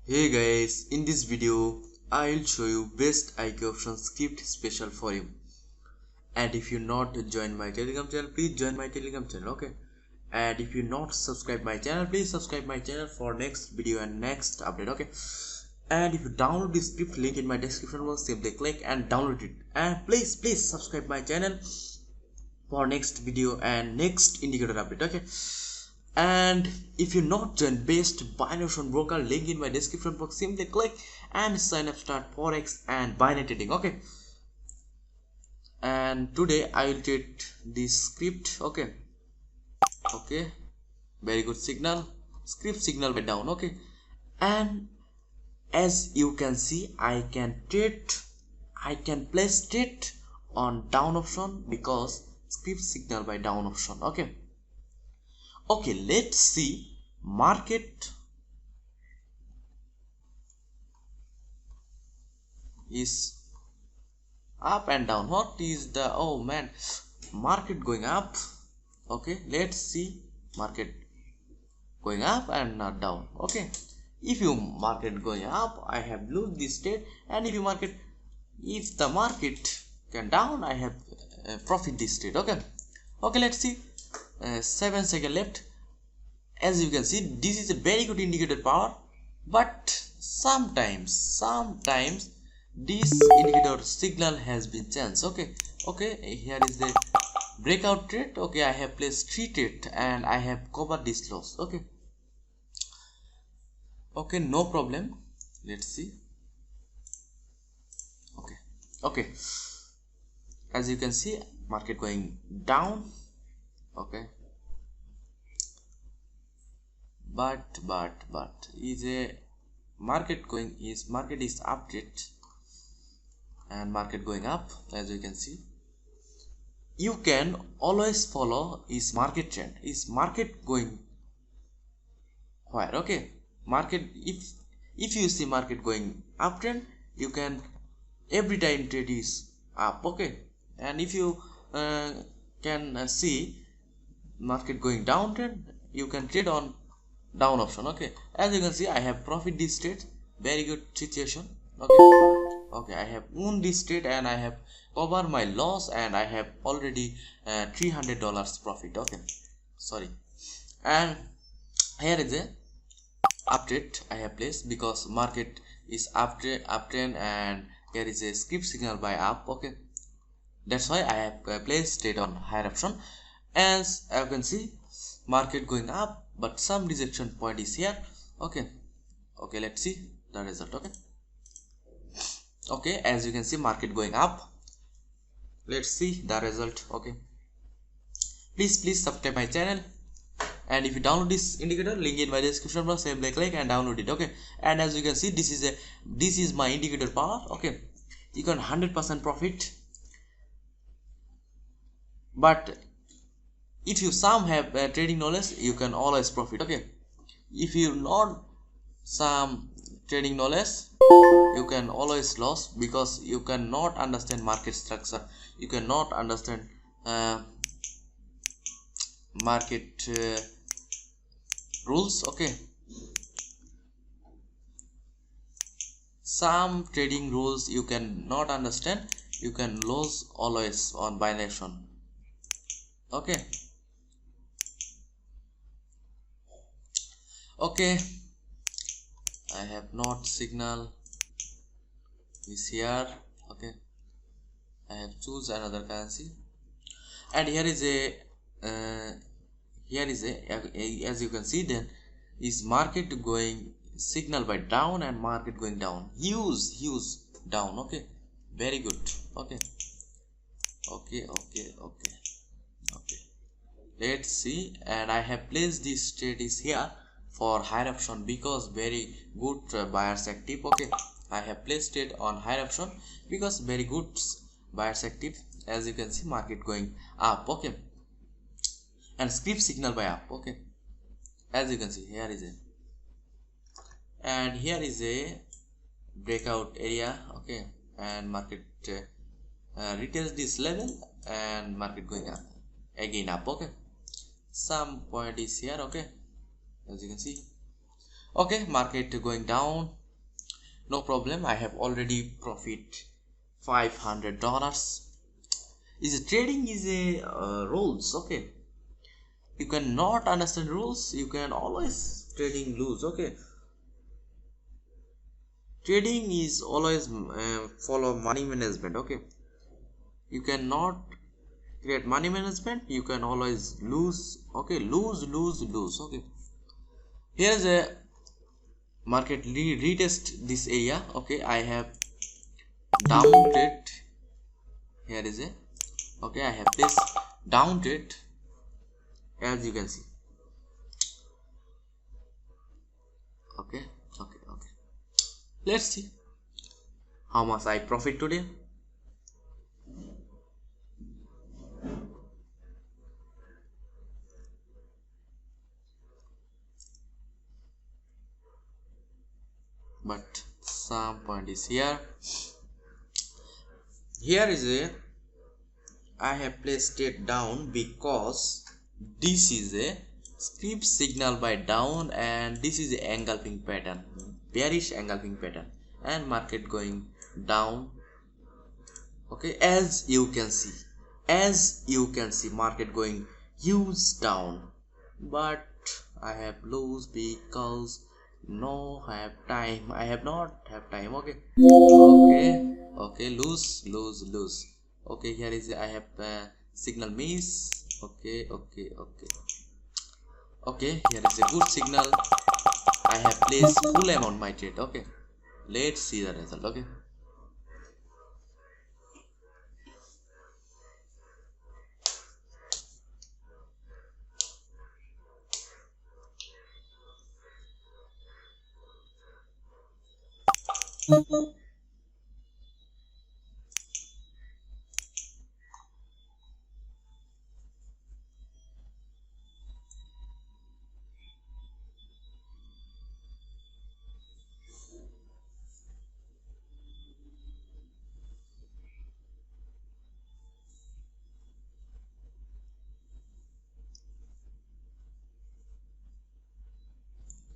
Hey guys, in this video I'll show you best IQ option script special for you. And if you not join my Telegram channel, please join my Telegram channel, okay? And if you not subscribe my channel, please subscribe my channel for next video and next update, okay? And if you download this script, link in my description box, simply click and download it. And please subscribe my channel for next video and next indicator update, okay? And if you not join best binary option broker, link in my description box, simply click and sign up, start forex and binary trading, okay? And today I will treat this script, okay? Very good signal, script signal by down, okay? And as you can see, I can place trade on down option because script signal by down option, okay? Let's see market is up and down. What is the market going up? Okay, let's see market going up and not down. Okay, if you market going up, I have lose this trade, and if the market can down, I have profit this trade. Okay, let's see. 7 seconds left. As you can see, this is a very good indicator power, but sometimes this indicator signal has been changed. Okay, here is the breakout trade. Okay, I have placed 3 trade and I have covered this loss. Okay, no problem. Let's see. Okay, as you can see, market going down. Okay, but is a market is update and market going up. As you can see, you can always follow is market trend. Is market going where? Okay, market, if you see market going uptrend, you can every time trade is up. Okay, and if you can see market going downtrend, you can trade on down option. Okay, as you can see, I have profit this trade. Very good situation. Okay, I have won this trade and I have covered my loss, and I have already $300 profit. Okay, sorry. And here is a update I have placed because market is uptrend, and here is a skip signal by up. Okay, that's why I have placed it on higher option. As you can see, market going up, but some rejection point is here. Okay, let's see the result. Okay, as you can see, market going up. Let's see the result. Okay, please subscribe my channel, and if you download this indicator, link in my description box, simply click and download it. Okay, and as you can see, this is my indicator power. Okay, you can 100% profit, but if you some have trading knowledge, you can always profit. Okay, if you not some trading knowledge, you can always lose because you cannot understand market structure, you cannot understand market rules. Okay, some trading rules you cannot understand, you can lose always on binary option. Okay, I have not signal is here. Okay, I have choose another currency, and here is a as you can see, then is market going signal by down and market going down, huge down. Okay, very good. Okay, let's see. And I have placed this trade is here for higher option because very good buyers active. Okay, I have placed it on higher option because very good buyers active. As you can see, market going up. Okay, and script signal by up. Okay, as you can see, here is a, and here is a breakout area. Okay, and market retails this level and market going up again up. Okay, some point is here. Okay, as you can see, Okay, market going down, no problem. I have already profit $500. Is trading is a rules. Okay, you cannot understand rules, you can always trading lose. Okay, trading is always follow money management. Okay, you cannot create money management, you can always lose. Okay, lose. Okay, here's a market retest this area. Okay, I have down trade. Here is a, okay, I have this down trade, as you can see. Okay, okay, let's see how much I profit today. But some point is here. Here is a, I have placed it down because this is a script signal by down, and this is a engulfing pattern, bearish engulfing pattern, and market going down. Okay, as you can see, market going huge down, but I have lose because no I have time, I have not have time. Okay, okay, lose. Okay, here is I have signal miss. Okay, here is a good signal. I have placed full amount my trade. Okay, let's see the result. Okay,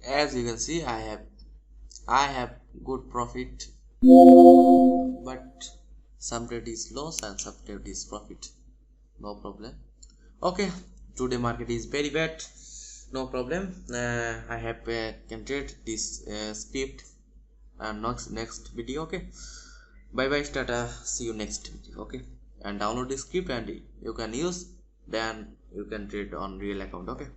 as you can see, I have good profit, but some trade is loss and some trade is profit. No problem. Okay, today market is very bad. No problem. I have can trade this script and next video. Okay, bye bye, tata, see you next video. Okay, and download the script and you can use, then you can trade on real account. Okay.